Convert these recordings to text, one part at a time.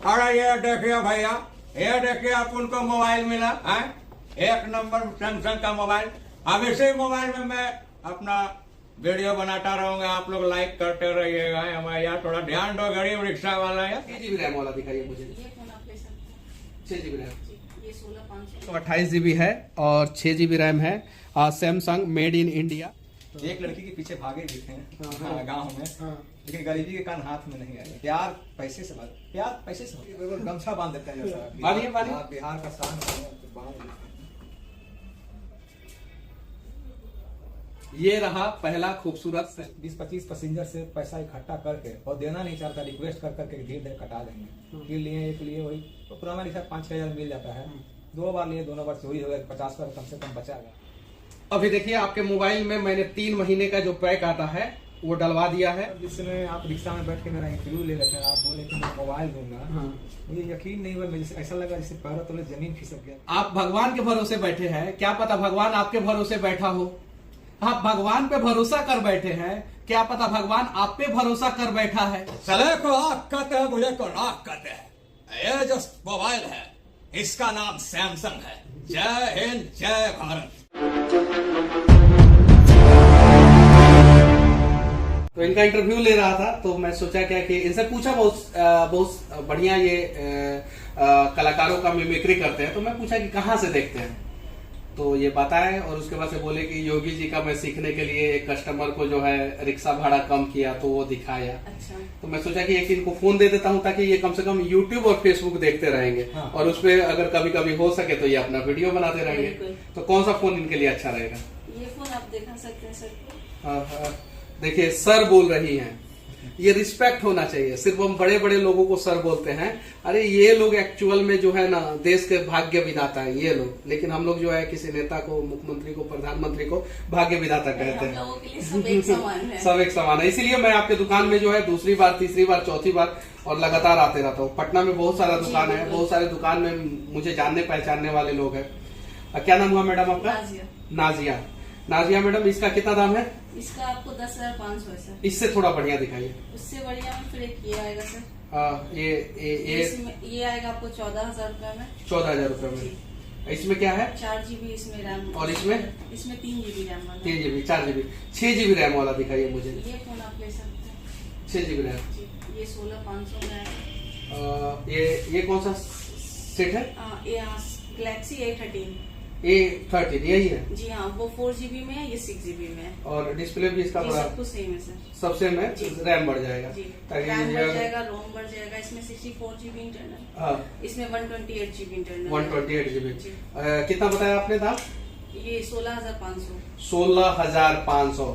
अरे ये देखिए भैया, ये देखिए आप उनको मोबाइल मिला है, एक नंबर सैमसंग का मोबाइल। अब इसी मोबाइल में मैं अपना वीडियो बनाता रहूंगा, आप लोग लाइक करते रहिएगा। हमारे यहाँ थोड़ा ध्यान दो, गरीब रिक्शा वाला है। 6 GB रैम वाला दिखाइए मुझे। ये फोन आप ले सकते हैं। 6 GB रैम, ये 16,500 तो 28 GB है और 6 GB रैम है। Samsung made in India. एक लड़की के पीछे भागे भी थे हाँ। गांव में, लेकिन गरीबी के कारण हाथ में नहीं आए। प्यार पैसे से होता है। गमछा बांध देते हैं जैसा बांधिए। बिहार का शान है, तो बांध देते हैं। ये रहा पहला खूबसूरत 20-25 पैसेंजर से पैसा इकट्ठा करके और देना नहीं चाहता, रिक्वेस्ट कर करके धीरे कटा देंगे। फिर लिए एक लिए वही तो पुराना रिक्शा 5-6 हजार मिल जाता है। 2 बार लिए, दोनों बार चोरी हो गया, 50 बार कम से कम बचा गया। अभी देखिए आपके मोबाइल में मैंने 3 महीने का जो पैक आता है वो डलवा दिया है। जिसमें आप रिक्शा में बैठ के मेरा इंटरव्यू ले रहे थे, आप बोले कि मैं मोबाइल दूंगा। मुझे यकीन नहीं हुआ, मुझे ऐसा लगा जैसे पैरों तले जमीन खिसक गया। आप भगवान के भरोसे बैठे हैं, क्या पता भगवान आपके भरोसे बैठा हो। आप भगवान पे भरोसा कर बैठे हैं, क्या पता भगवान आप पे भरोसा कर बैठा है। सले को आग कहते हैं, मुझे को नाक कहते हैं। ये जो मोबाइल है इसका नाम सैमसंग है। जय हिंद, जय भारत। तो इनका इंटरव्यू ले रहा था तो मैं सोचा क्या कि इनसे पूछा, बहुत बढ़िया ये कलाकारों का मिमिक्री करते हैं, तो मैं पूछा कि कहाँ से देखते हैं, तो ये बताए और उसके बाद से बोले कि योगी जी का मैं सीखने के लिए एक कस्टमर को जो है रिक्शा भाड़ा कम किया तो वो दिखाया। अच्छा। तो मैं सोचा कि एक इनको फोन दे देता हूँ ताकि ये कम से कम यूट्यूब और फेसबुक देखते रहेंगे। हाँ। और उस पर अगर कभी कभी हो सके तो ये अपना वीडियो बनाते रहेंगे। बिल्कुल। तो कौन सा फोन इनके लिए अच्छा रहेगा? ये फोन आप दिखा सकते हैं सर को। हाँ, देखिए सर बोल रही हैं, ये रिस्पेक्ट होना चाहिए। सिर्फ हम बड़े बड़े लोगों को सर बोलते हैं, अरे ये लोग एक्चुअल में जो है ना देश के भाग्य विधाता है ये लोग। लेकिन हम लोग जो है किसी नेता को, मुख्यमंत्री को, प्रधानमंत्री को भाग्य विधाता कहते हम हैं। लोगों के लिए सब एक समान है। सब एक समान है। इसीलिए मैं आपके दुकान में जो है दूसरी बार, तीसरी बार, चौथी बार और लगातार आते रहता हूँ। पटना में बहुत सारा दुकान है, बहुत सारे दुकान में मुझे जानने पहचानने वाले लोग हैं। क्या नाम हुआ मैडम आपका? नाजिया। नाजिया। नाजिया मैडम, इसका कितना दाम है? इसका आपको 10,500 है सर। इससे थोड़ा बढ़िया दिखाइए। उससे बढ़िया में फिर एक ये आएगा सर। ये आएगा आपको 14,000 रुपए में। 14,000 रुपए में। इसमें क्या है? 4 GB इसमें रैम। और इसमें 3 GB रैम वाला। 3 GB, 4 GB, 6 GB रैम वाला दिखाइए मुझे। ये फोन आप ले सकते हैं। 6 GB रैम। जी, ये 16,500 में है। ये कौन सा सेट है? ये गैलेक्सी A13। A13 यही है? जी हाँ, वो 4 GB में है, ये 6 GB में है। और डिस्प्ले भी इसका जी, बड़ा सब कुछ सेम है सर। सब सेम है? जी। रैम बढ़ जाएगा जी, ताकि रैम ये बढ़ जो- जाएगा, रोम बढ़ जाएगा। इसमें 64 GB इंटरनल, हाँ, इसमें 128 GB इंटरनल। 128 GB। जी। कितना बताया आपने दाम? ये 16,500। 16,500।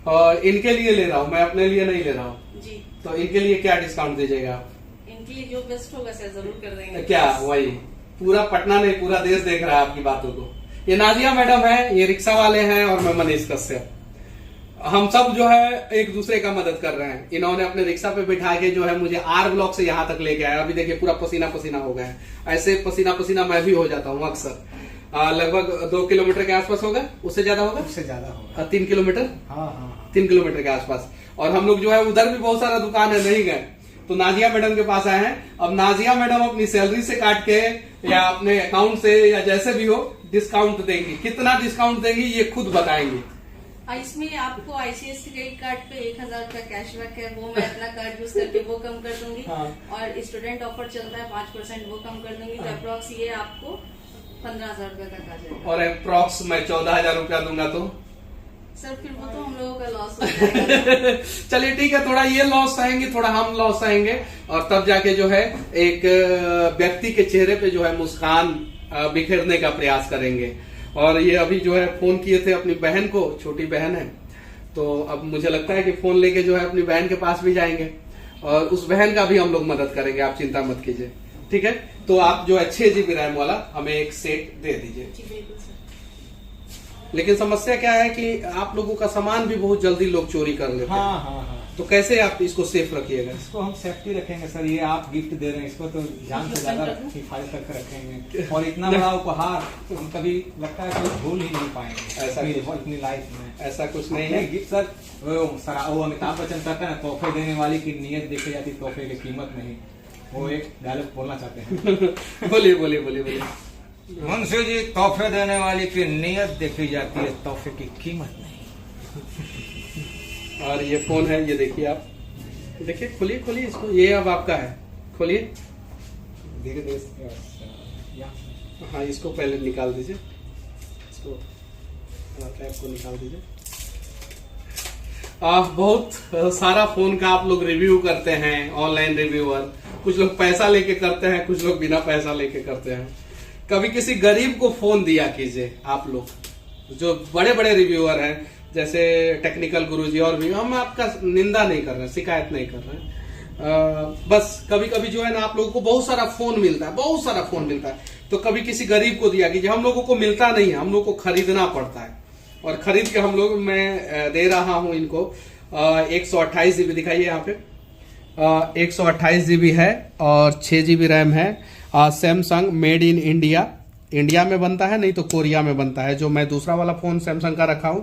और इनके लिए ले रहा हूँ मैं, अपने लिए नहीं ले रहा हूँ। जी, तो इनके लिए क्या डिस्काउंट दीजिएगा आप? इनके लिए जो बेस्ट होगा सर जरूर कर देंगे। क्या वही पूरा पटना नहीं, पूरा देश देख रहा है आपकी बातों को। ये नाजिया मैडम है, ये रिक्शा वाले हैं और मैं मनीष कश्यप। हम सब जो है एक दूसरे का मदद कर रहे हैं। इन्होंने अपने रिक्शा पे बिठा के जो है मुझे आर ब्लॉक से यहाँ तक लेके आया। अभी देखिए पूरा पसीना पसीना हो गया है। ऐसे पसीना पसीना मैं भी हो जाता हूँ अक्सर। लगभग 2 किलोमीटर के आसपास होगा, उससे ज्यादा होगा? उससे ज्यादा होगा। 3 किलोमीटर? हाँ। 3 किलोमीटर के आसपास। और हम लोग जो है उधर भी बहुत सारा दुकान है, नहीं गए तो नाजिया मैडम के पास आए हैं। अब नाजिया मैडम अपनी सैलरी से काट के या अपने अकाउंट से या जैसे भी हो डिस्काउंट देंगी। कितना डिस्काउंट देंगी ये खुद बताएंगी। इसमें आपको ICICI क्रेडिट कार्ड पे 1,000 का कैशबैक है, वो मैं अपना कार्ड यूज करके वो कम कर दूंगी। हाँ। और स्टूडेंट ऑफर चलता है 5%, वो कम कर दूंगी। तो अप्रोक्स ये आपको 15,000 रुपए तक आ जाएगा। और अप्रॉक्स मैं 14,000 रुपया दूंगा तो सर फिर वो तो हम लोगों का लॉस हो जाएगा। चलिए ठीक है, थोड़ा ये लॉस सहेंगे, थोड़ा हम लॉस सहेंगे और तब जाके जो है एक व्यक्ति के चेहरे पे जो है मुस्कान बिखेरने का प्रयास करेंगे। और ये अभी जो है फोन किए थे अपनी बहन को, छोटी बहन है, तो अब मुझे लगता है कि फोन लेके जो है अपनी बहन के पास भी जाएंगे और उस बहन का भी हम लोग मदद करेंगे। आप चिंता मत कीजिए, ठीक है? तो आप जो है 6 GB रैम वाला हमें एक सेट दे दीजिए। जी बिल्कुल सर। लेकिन समस्या क्या है कि आप लोगों का सामान भी बहुत जल्दी लोग चोरी कर लेते हैं। हाँ। तो कैसे आप इसको सेफ रखिएगा? इसको हम सेफ्टी रखेंगे सर। ये आप गिफ्ट दे रहे हैं, इसको तो जान से ज्यादा हिफाजत करके रखेंगे। और इतना बड़ा उपहार तो हम कभी लगता है कभी भूल ही नहीं पाएंगे ऐसा अपनी लाइफ में। ऐसा कुछ नहीं है। गिफ्ट सर, वो अमिताभ बच्चन कहते हैं तोहफे देने वाली की नीयत देखी जाती, तोहफे की कीमत नहीं। वो एक डायलॉग बोलना चाहते हैं। बोलिए बोलिए बोलिए बोलिए। मुंशी जी, तोहफे देने वाली की नीयत देखी जाती है, तोहफे की कीमत नहीं। और ये फोन है, ये देखिए आप, देखिए खोलिए खोलिए इसको, ये अब आपका है, खोलिए। धीरे धीरे हाँ, इसको पहले निकाल दीजिए, इसको कैप को निकाल दीजिए। बहुत सारा फोन का आप लोग रिव्यू करते हैं, ऑनलाइन रिव्यूअर, कुछ लोग पैसा लेके करते हैं, कुछ लोग बिना पैसा लेके करते हैं। कभी किसी गरीब को फोन दिया कीजिए आप लोग, जो बड़े बड़े रिव्यूअर हैं जैसे टेक्निकल गुरुजी और भी, हम आपका निंदा नहीं कर रहे, शिकायत नहीं कर रहे, बस कभी कभी जो है ना आप लोगों को बहुत सारा फोन मिलता है, बहुत सारा फोन मिलता है, तो कभी किसी गरीब को दिया कीजिए। हम लोगों को मिलता नहीं है, हम लोग को खरीदना पड़ता है, और खरीद के हम लोग, मैं दे रहा हूं इनको 128 GB दिखाइए यहाँ पे, 128 GB है और 6 GB रैम है। Samsung made in India, India में बनता है, नहीं तो कोरिया में बनता है। जो मैं दूसरा वाला फोन सैमसंग का रखा हूँ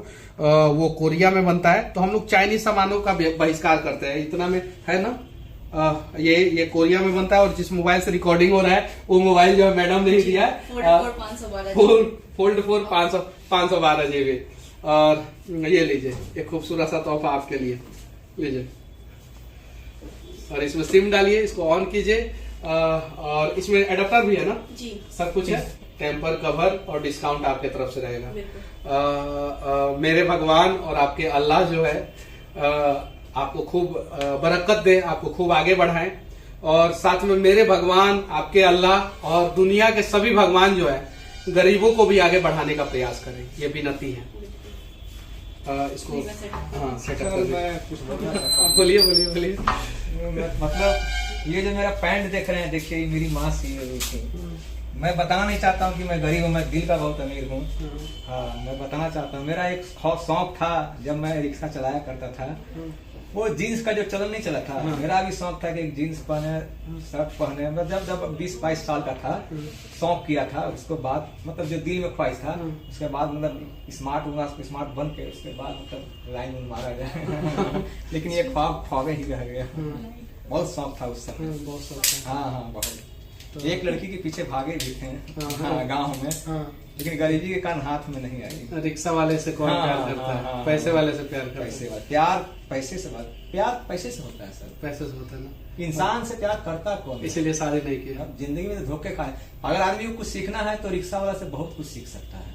वो कोरिया में बनता है। तो हम लोग चाइनीज सामानों का बहिष्कार करते हैं, इतना में है ना। ये कोरिया में बनता है, और जिस मोबाइल से रिकॉर्डिंग हो रहा है वो मोबाइल जो है मैडम ने ही दिया है, फोल्ड 4 512 GB। और ये लीजिए, एक खूबसूरत सा तोहफा आपके लिए, लीजिए। और इसमें सिम डालिए, इसको ऑन कीजिए, और इसमें एडाप्टर भी है ना जी, सब कुछ है, टेम्पर कवर और डिस्काउंट आपके तरफ से रहेगा। मेरे भगवान और आपके अल्लाह जो है आपको खूब बरकत दे, आपको खूब आगे बढ़ाएं, और साथ में मेरे भगवान, आपके अल्लाह और दुनिया के सभी भगवान जो है गरीबों को भी आगे बढ़ाने का प्रयास करें, ये विनती है। इसको हाँ सेटअप कर मैं कुछ बोलना चाहता हूँ। बोलिए बोलिए बोलिए। मतलब ये जो मेरा पैंट देख रहे हैं, देखिए मेरी माँ सी है, देखिए। मैं बताना नहीं चाहता हूँ कि मैं गरीब हूँ, मैं दिल का बहुत अमीर हूँ। हाँ, मैं बताना चाहता हूँ, मेरा एक शौक था जब मैं रिक्शा चलाया करता था, वो जीन्स का जो चलन नहीं चला था, मेरा भी शौक था कि एक जीन्स पहने, शर्ट पहने। मैं जब 20-22 साल का था, शौक किया था। उसके बाद मतलब जो दिल में ख्वाहिश था, उसके बाद मतलब स्मार्ट बन के उसके बाद मतलब लाइन में मारा गया। लेकिन ये ख्वाबे ही रह गया। बहुत शौक था उस समय, बहुत शौक। हाँ बहुत। एक लड़की के पीछे भागे भी थे गाँव में, लेकिन गरीबी के कारण हाथ में नहीं आई। रिक्शा वाले से कौन प्यार करता है, पैसे वाले से प्यार करता है। प्यार पैसे से, प्यार पैसे से होता है सर, पैसे से होता है ना। इंसान से प्यार करता कौन, इसीलिए शादी नहीं की। अब जिंदगी में धोखे खाए। अगर आदमी को कुछ सीखना है तो रिक्शा वाला से बहुत कुछ सीख सकता है।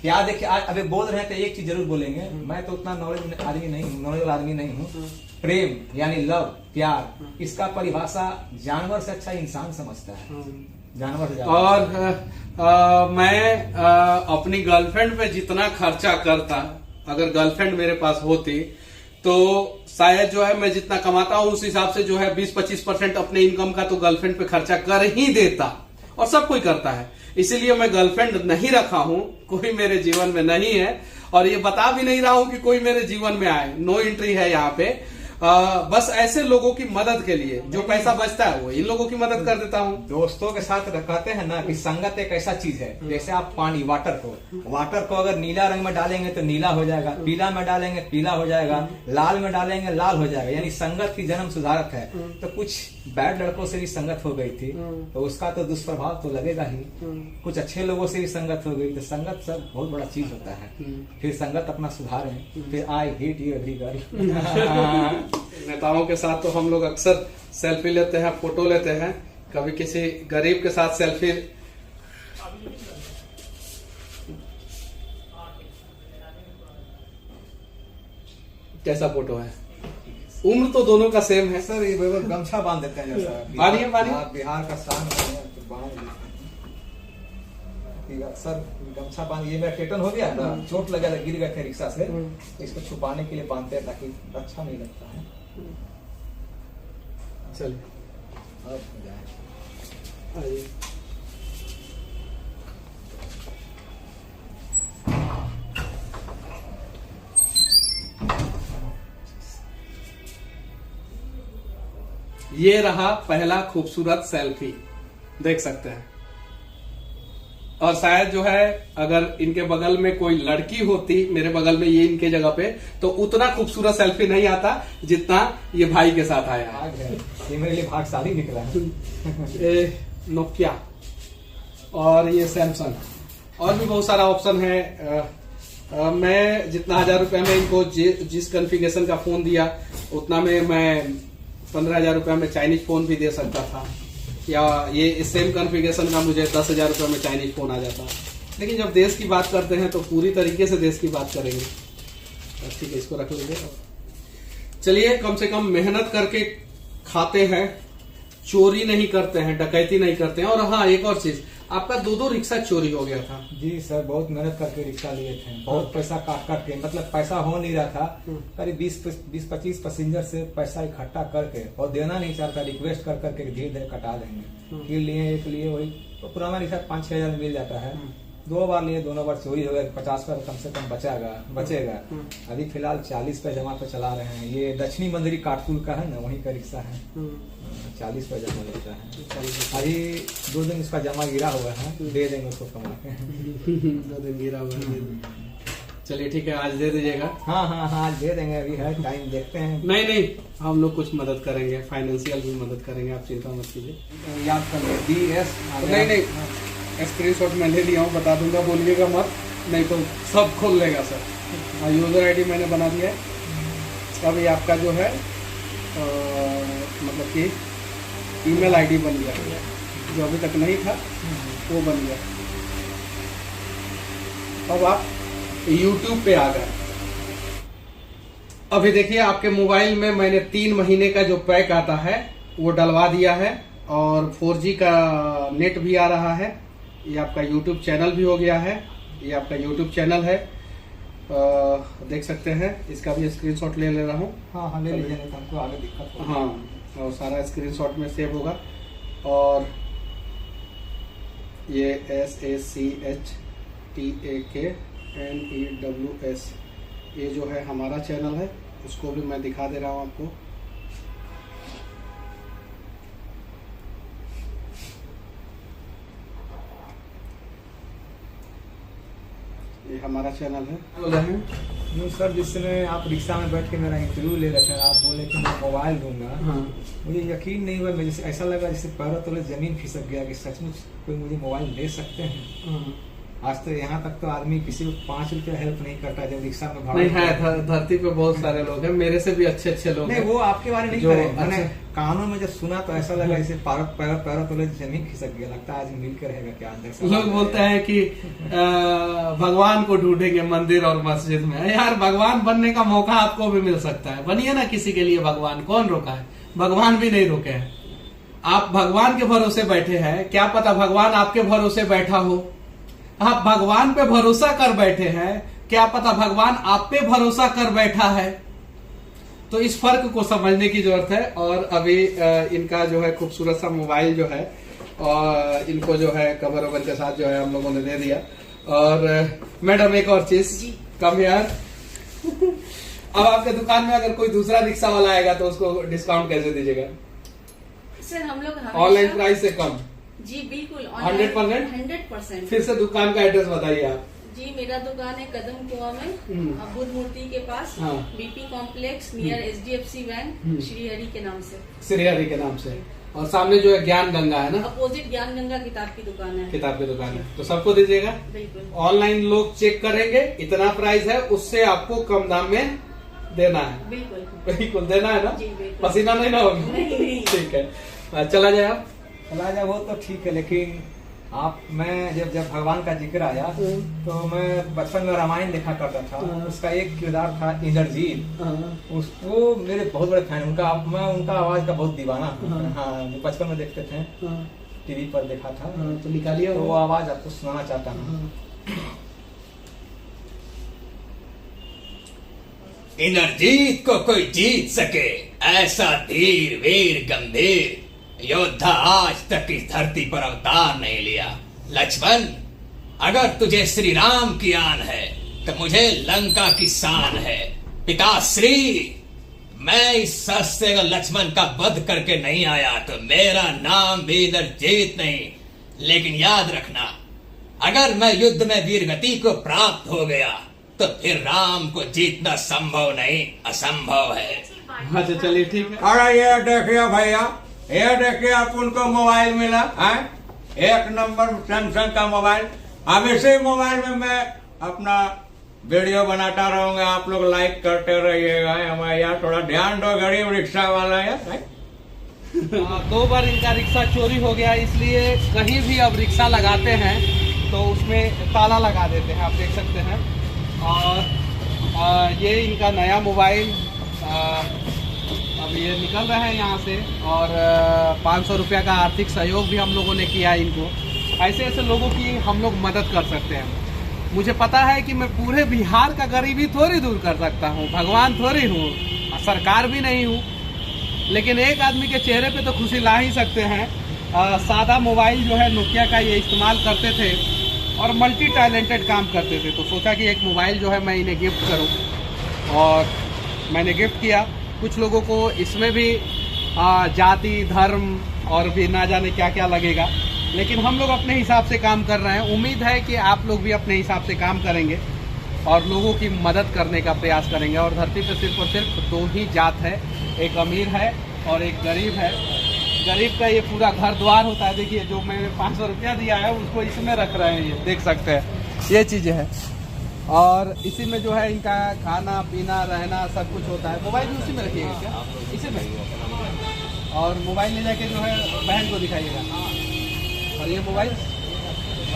प्यार देखिए, आज अभी बोल रहे हैं तो एक चीज जरूर बोलेंगे, मैं तो उतना नॉलेज आदमी नहीं हूँ, नॉलेज वाला आदमी नहीं हूँ। प्रेम यानी लव, प्यार, इसका परिभाषा जानवर से अच्छा इंसान समझता है, जानवर से। और मैं अपनी गर्लफ्रेंड पे जितना खर्चा करता, अगर गर्लफ्रेंड मेरे पास होती तो शायद जो है मैं जितना कमाता हूँ उस हिसाब से जो है 20-25% अपने इनकम का तो गर्लफ्रेंड पे खर्चा कर ही देता, और सब कोई करता है। इसीलिए मैं गर्लफ्रेंड नहीं रखा हूँ, कोई मेरे जीवन में नहीं है, और ये बता भी नहीं रहा हूँ कि कोई मेरे जीवन में आए। नो एंट्री है यहाँ पे। बस ऐसे लोगों की मदद के लिए जो पैसा बचता है वो इन लोगों की मदद कर देता हूँ। दोस्तों के साथ कहते हैं ना कि संगत एक ऐसा चीज है, जैसे आप पानी, वाटर को अगर नीला रंग में डालेंगे तो नीला हो जाएगा, पीला में डालेंगे पीला हो जाएगा, लाल में डालेंगे लाल हो जाएगा। यानी संगत की जन्म सुधारक है। तो कुछ बैड लड़कों से भी संगत हो गई थी तो उसका तो दुष्प्रभाव तो लगेगा ही। कुछ अच्छे लोगों से भी संगत हो गई तो संगत सब बहुत बड़ा चीज होता है। फिर संगत अपना सुधारें। फिर I hate you every girl. नेताओं के साथ तो हम लोग अक्सर सेल्फी लेते हैं, फोटो लेते हैं। कभी किसी गरीब के साथ सेल्फी, कैसा फोटो है? उम्र तो दोनों का सेम है सर। ये गमछा बांध देते हैं जैसा बांधिए बिहार का शान है, तो बांध सर गमछा बांध। ये मेरा टेटन हो गया ना, चोट लगा था, गिर गए थे रिक्शा से, इसको छुपाने के लिए बांधते हैं ताकि अच्छा नहीं लगता है। चलिए आइए। ये रहा पहला खूबसूरत सेल्फी, देख सकते हैं। और शायद जो है अगर इनके बगल में कोई लड़की होती, मेरे बगल में ये इनके जगह पे, तो उतना खूबसूरत सेल्फी नहीं आता जितना ये भाई के साथ आया है। भाग है, ये मेरे लिए भाग्यशाली निकला है। ये नोकिया और ये सैमसंग और भी बहुत सारा ऑप्शन है। मैं जितना 1000 रुपए में इनको जिस कॉन्फ़िगरेशन का फोन दिया उतना में मैं 15,000 रुपए में चाइनीज फोन भी दे सकता था, या ये सेम कॉन्फ़िगरेशन का मुझे 10,000 रुपए में चाइनीज फोन आ जाता। लेकिन जब देश की बात करते हैं तो पूरी तरीके से देश की बात करेंगे। ठीक है, इसको रख लेंगे। चलिए, कम से कम मेहनत करके खाते हैं, चोरी नहीं करते हैं, डकैती नहीं करते हैं। और हाँ, एक और चीज, आपका 2 रिक्शा चोरी हो गया था। जी सर, बहुत मेहनत करके रिक्शा लिए थे, बहुत पैसा काट के, मतलब पैसा हो नहीं रहा था, करीब 20-25 पैसेंजर से पैसा इकट्ठा करके, और देना नहीं चाहता, रिक्वेस्ट कर करके धीरे धीरे कटा देंगे। फिर लिए एक लिए वही तो पुराना रिक्शा 5-6 हजार मिल जाता है। 2 बार लिए, दोनों बार चोरी हो गया, 50 रुपये कम से कम बचेगा। अभी फिलहाल 40 पे जमा पे चला रहे हैं। ये दक्षिणी मंदिरी काटपुर का है ना, वहीं का रिक्शा है। 40 पे जमा लेता है। अभी 2 दिन इसका जमा गिरा हुआ है, दे देंगे उसको कमा के। 2 दिन गिरा हुआ है। चलिए ठीक है, आज दे दीजिएगा। हाँ, आज दे देंगे, अभी है टाइम, देखते हैं। नहीं, हम लोग कुछ मदद करेंगे, फाइनेंशियल भी मदद करेंगे, आप चिंता मत कीजिए। याद कर ले, DS। नहीं, स्क्रीनशॉट मैं ले लिया हूँ, बता दूंगा, बोलिएगा मत, नहीं तो सब खोल लेगा सर। यूजर ID मैंने बना दिया है। अभी आपका जो है मतलब कि ईमेल ID बन गया, जो अभी तक नहीं था वो बन गया। अब आप YouTube पे आ गए। अभी देखिए, आपके मोबाइल में मैंने 3 महीने का जो पैक आता है वो डलवा दिया है, और 4G का नेट भी आ रहा है। ये आपका YouTube चैनल भी हो गया है। ये आपका YouTube चैनल है, देख सकते हैं। इसका भी स्क्रीनशॉट ले रहा हूँ। हाँ, ले लीजिए, नहीं तो हमको आगे दिक्कत होगी। हाँ, और सारा स्क्रीनशॉट में सेव होगा। और ये SACHTAKNEWS ये जो है हमारा चैनल है, उसको भी मैं दिखा दे रहा हूँ आपको। ये हमारा चैनल है। नहीं सर, जिस समय आप रिक्शा में बैठ के मेरा इंटरव्यू ले रहे थे, आप बोले कि मैं मोबाइल दूंगा। हाँ। मुझे यकीन नहीं हुआ, मुझे ऐसा लगा जैसे पैरों तले जमीन खिसक गया कि सचमुच कोई मुझे मोबाइल दे सकते हैं। हाँ। आज तो यहाँ तक तो आदमी किसी को 5 रुपया हेल्प नहीं करता जब रिक्शा में भाड़ा नहीं है, धरती पे बहुत सारे लोग हैं, मेरे से भी अच्छे लोग नहीं, हैं। वो आपके बारे में नहीं करे। मैंने कानों में जब सुना तो ऐसा लगा जैसे पैरों तले जमीन खिसक गया। लगता है आज मिलकर रहेगा क्या अंदर। लोग बोलते हैं कि भगवान को ढूंढेंगे मंदिर और मस्जिद में। यार, भगवान बनने का मौका आपको भी मिल सकता है, बनिए ना किसी के लिए भगवान। कौन रोका है? भगवान भी नहीं रोके हैं। आप भगवान के भरोसे बैठे हैं, क्या पता भगवान आपके भरोसे बैठा हो। आप भगवान पे भरोसा कर बैठे हैं, क्या पता भगवान आप पे भरोसा कर बैठा है। तो इस फर्क को समझने की जरूरत है। और अभी इनका जो है खूबसूरत सा मोबाइल जो है, और इनको जो है कवर ओवर के साथ जो है हम लोगों ने दे दिया। और मैडम, एक और चीज, कम यार। अब आपके दुकान में अगर कोई दूसरा रिक्शा वाला आएगा तो उसको डिस्काउंट कैसे दीजिएगा? सर, हम लोग ऑनलाइन प्राइस से कम? जी बिल्कुल, 100%। फिर से दुकान का एड्रेस बताइए आप। जी, मेरा दुकान है कदम कुआं में, बुद्ध मूर्ति के पास, हाँ। BP complex near HDFC bank, Shrihari के नाम से। श्रीहरि के नाम से। और सामने जो है ज्ञान गंगा है ना, अपोजिट ज्ञान गंगा किताब की दुकान है। किताब की दुकान है, तो सबको दीजिएगा। बिल्कुल। ऑनलाइन लोग चेक करेंगे, इतना प्राइस है, उससे आपको कम दाम में देना है। बिल्कुल देना है ना। जी, बिल्कुल। पसीना नहीं ना होगी? नहीं। ठीक है, चला जाए आप। चला जाए वो तो ठीक है, लेकिन मैं जब जब भगवान का जिक्र आया तो मैं बचपन में रामायण देखा करता था। उसका एक किरदार था इंद्रजीत, वो मेरे बहुत बड़े फैन। मैं उनका आवाज का बहुत दीवाना हूँ। हाँ, बचपन में देखते थे, टीवी पर देखा था। तो निकालिए, तो वो आवाज आपको सुनाना चाहता हूँ। इंद्रजीत को कोई जीत सके, ऐसा धीर वीर गंभीर योद्धा आज तक इस धरती पर अवतार नहीं लिया। लक्ष्मण, अगर तुझे श्री राम की आन है तो मुझे लंका की शान है। पिताश्री, मैं इस सस्ते लक्ष्मण का वध करके नहीं आया तो मेरा नाम भी इंद्रजीत नहीं। लेकिन याद रखना, अगर मैं युद्ध में वीरगति को प्राप्त हो गया तो फिर राम को जीतना संभव नहीं, असंभव है। अच्छा चलिए ठीक है। अरे ये देखिए भैया, ये देखिए अपन को मोबाइल मिला है, एक नंबर सैमसंग का मोबाइल। अब इसी मोबाइल में मैं अपना वीडियो बनाता रहूंगा, आप लोग लाइक करते रहिएगा। हमारे यहाँ थोड़ा ध्यान दो, गरीब रिक्शा वाला है। 2 बार इनका रिक्शा चोरी हो गया, इसलिए कहीं भी अब रिक्शा लगाते हैं तो उसमें ताला लगा देते हैं, आप देख सकते हैं। और ये इनका नया मोबाइल अब ये निकल रहा है यहाँ से, और 500 रुपया का आर्थिक सहयोग भी हम लोगों ने किया इनको। ऐसे ऐसे लोगों की हम लोग मदद कर सकते हैं। मुझे पता है कि मैं पूरे बिहार का गरीबी थोड़ी दूर कर सकता हूँ, भगवान थोड़ी हूँ, सरकार भी नहीं हूँ, लेकिन एक आदमी के चेहरे पे तो खुशी ला ही सकते हैं। सादा मोबाइल जो है नोकिया का ये इस्तेमाल करते थे और मल्टी टैलेंटेड काम करते थे, तो सोचा कि एक मोबाइल जो है मैं इन्हें गिफ्ट करूं, और मैंने गिफ्ट किया। कुछ लोगों को इसमें भी जाति धर्म और भी ना जाने क्या क्या लगेगा, लेकिन हम लोग अपने हिसाब से काम कर रहे हैं। उम्मीद है कि आप लोग भी अपने हिसाब से काम करेंगे और लोगों की मदद करने का प्रयास करेंगे। और धरती पर सिर्फ और सिर्फ 2 ही जात है, एक अमीर है और एक गरीब है। गरीब का ये पूरा घर द्वार होता है, देखिए जो मैंने 500 रुपया दिया है उसको इसमें रख रहे हैं, ये देख सकते हैं, ये चीज़ें हैं। और इसी में जो है इनका खाना पीना रहना सब कुछ होता है। मोबाइल भी उसी में रखिएगा क्या? इसी में। और मोबाइल ले जाके जो है बहन को दिखाइएगा। और ये मोबाइल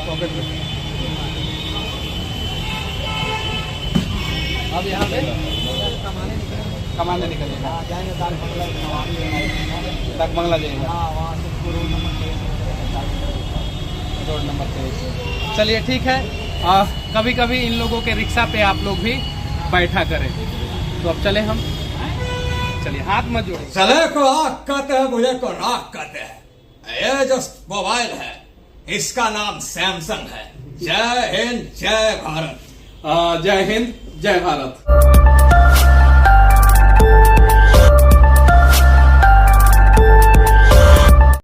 पॉकेट में। अब यहाँ पे कमाने निकलेगा, तक मंगला जाएगा, रोड नंबर 23। चलिए ठीक है। कभी कभी इन लोगों के रिक्शा पे आप लोग भी बैठा करें। तो अब चले हम, चलिए हाथ मत जोड़िए। चले को आँख कहते हैं, मुझे को नाक कहते हैं। ये जो मोबाइल है इसका नाम सैमसंग है। जय हिंद जय भारत। जय हिंद जय भारत।